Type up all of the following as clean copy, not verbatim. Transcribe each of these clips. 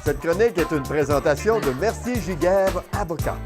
Cette chronique est une présentation de Mercier-Giguère, avocat.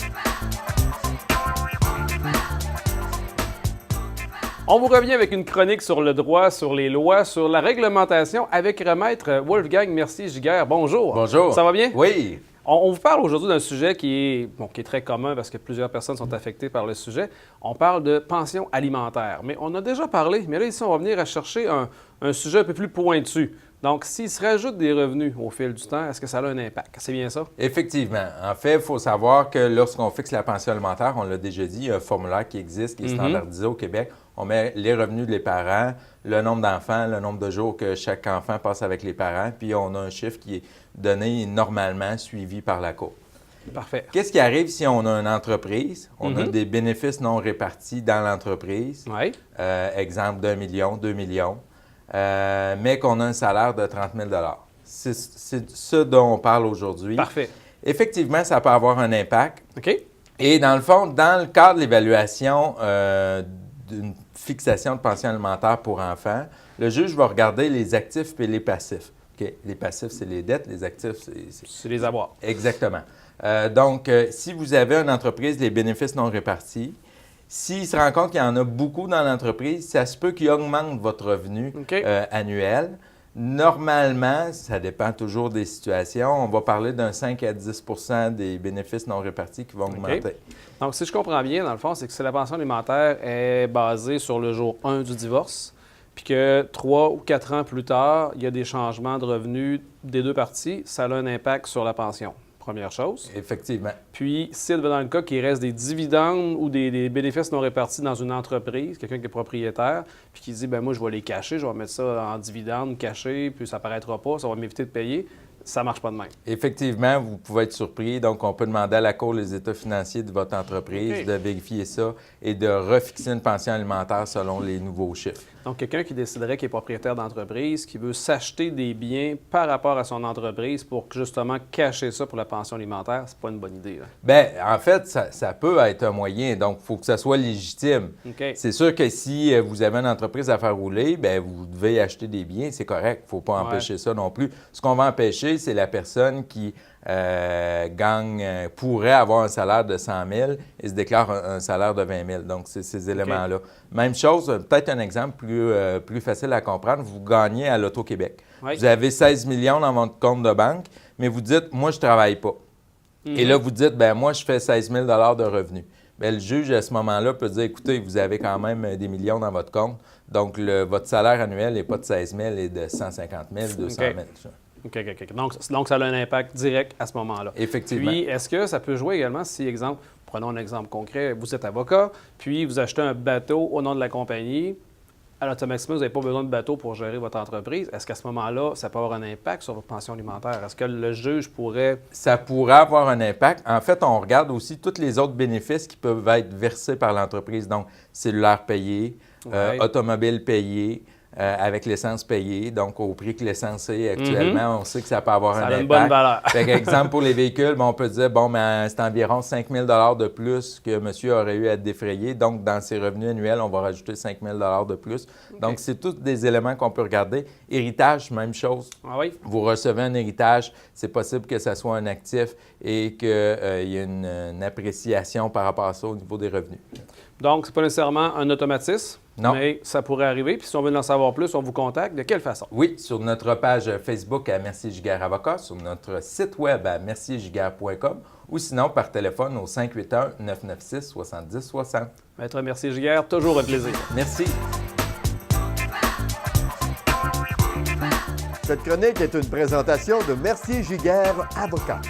On vous revient avec une chronique sur le droit, sur les lois, sur la réglementation avec Maître Wolfgang Mercier-Giguère. Bonjour. Bonjour. Ça va bien? Oui. On vous parle aujourd'hui d'un sujet qui est très commun parce que plusieurs personnes sont affectées par le sujet. On parle de pension alimentaire. Mais on a déjà parlé, mais là, ici, on va venir à chercher un sujet un peu plus pointu. Donc, s'il se rajoute des revenus au fil du temps, est-ce que ça a un impact? C'est bien ça? Effectivement. En fait, il faut savoir que lorsqu'on fixe la pension alimentaire, on l'a déjà dit, il y a un formulaire qui existe, qui est standardisé au Québec. On met les revenus des parents, le nombre d'enfants, le nombre de jours que chaque enfant passe avec les parents, puis on a un chiffre qui est donné normalement, suivi par la Cour. Parfait. Qu'est-ce qui arrive si on a une entreprise? On a des bénéfices non répartis dans l'entreprise. Oui. Exemple d'1 million, 2 millions. Mais qu'on a un salaire de 30 000 C'est ce dont on parle aujourd'hui. Parfait. Effectivement, ça peut avoir un impact. OK. Et dans le fond, dans le cadre de l'évaluation d'une fixation de pension alimentaire pour enfants, le juge va regarder les actifs et les passifs. OK? Les passifs, c'est les dettes. Les actifs, C'est les avoirs. Exactement. Donc, si vous avez une entreprise, les bénéfices non répartis, s'il se rend compte qu'il y en a beaucoup dans l'entreprise, ça se peut qu'il augmente votre revenu annuel. Normalement, ça dépend toujours des situations, on va parler d'un 5 à 10 des bénéfices non répartis qui vont augmenter. Donc, si je comprends bien, dans le fond, c'est que si la pension alimentaire est basée sur le jour 1 du divorce, puis que 3 ou 4 ans plus tard, il y a des changements de revenus des deux parties, ça a un impact sur la pension. Première chose. Effectivement. Puis, s'il va dans le cas qu'il reste des dividendes ou des bénéfices non répartis dans une entreprise, quelqu'un qui est propriétaire, puis qui dit, ben moi, je vais les cacher, je vais mettre ça en dividendes cachés, puis ça ne paraîtra pas, ça va m'éviter de payer, ça ne marche pas de même. Effectivement, vous pouvez être surpris. Donc, on peut demander à la Cour les états financiers de votre entreprise, de vérifier ça et de refixer une pension alimentaire selon les nouveaux chiffres. Donc, quelqu'un qui déciderait qu'il est propriétaire d'entreprise, qui veut s'acheter des biens par rapport à son entreprise pour justement cacher ça pour la pension alimentaire, c'est pas une bonne idée. Là. Bien, en fait, ça peut être un moyen. Donc, il faut que ça soit légitime. Okay. C'est sûr que si vous avez une entreprise à faire rouler, bien, vous devez acheter des biens, c'est correct. Il ne faut pas empêcher ça non plus. Ce qu'on va empêcher, c'est la personne qui pourrait avoir un salaire de 100 000 et se déclare un salaire de 20 000. Donc, c'est ces éléments-là. Même chose, peut-être un exemple plus facile à comprendre. Vous gagnez à l'Auto-Québec. Oui. Vous avez 16 millions dans votre compte de banque, mais vous dites, moi, je ne travaille pas. Et là, vous dites, bien, moi, je fais 16 000 de revenus. Bien, le juge, à ce moment-là, peut dire, écoutez, vous avez quand même des millions dans votre compte, donc votre salaire annuel n'est pas de 16 000 et de 150 000, 200 000. OK. Donc, ça a un impact direct à ce moment-là. Effectivement. Puis, est-ce que ça peut jouer également si, exemple, prenons un exemple concret, vous êtes avocat, puis vous achetez un bateau au nom de la compagnie, à l'automatiquement, vous n'avez pas besoin de bateau pour gérer votre entreprise. Est-ce qu'à ce moment-là, ça peut avoir un impact sur votre pension alimentaire? Est-ce que le juge pourrait... Ça pourrait avoir un impact. En fait, on regarde aussi tous les autres bénéfices qui peuvent être versés par l'entreprise. Donc, cellulaire payé, automobile payé, avec l'essence payée, donc au prix que l'essence est actuellement, on sait que ça peut avoir un impact. Ça a une bonne valeur. Par exemple, pour les véhicules, on peut dire, bon, ben, c'est environ 5 000 de plus que monsieur aurait eu à défrayer. Donc, dans ses revenus annuels, on va rajouter 5 000 de plus. Donc, c'est tous des éléments qu'on peut regarder. Héritage, même chose. Ah oui? Vous recevez un héritage, c'est possible que ça soit un actif et qu'il y ait une appréciation par rapport à ça au niveau des revenus. Donc, ce n'est pas nécessairement un automatisme, mais ça pourrait arriver. Puis si on veut en savoir plus, on vous contacte. De quelle façon? Oui, sur notre page Facebook à Mercier-Giguère Avocat, sur notre site web à merciergiguère.com ou sinon par téléphone au 581-996-7060. Maître Mercier-Giguère, toujours un plaisir. Merci. Cette chronique est une présentation de Mercier-Giguère, avocat.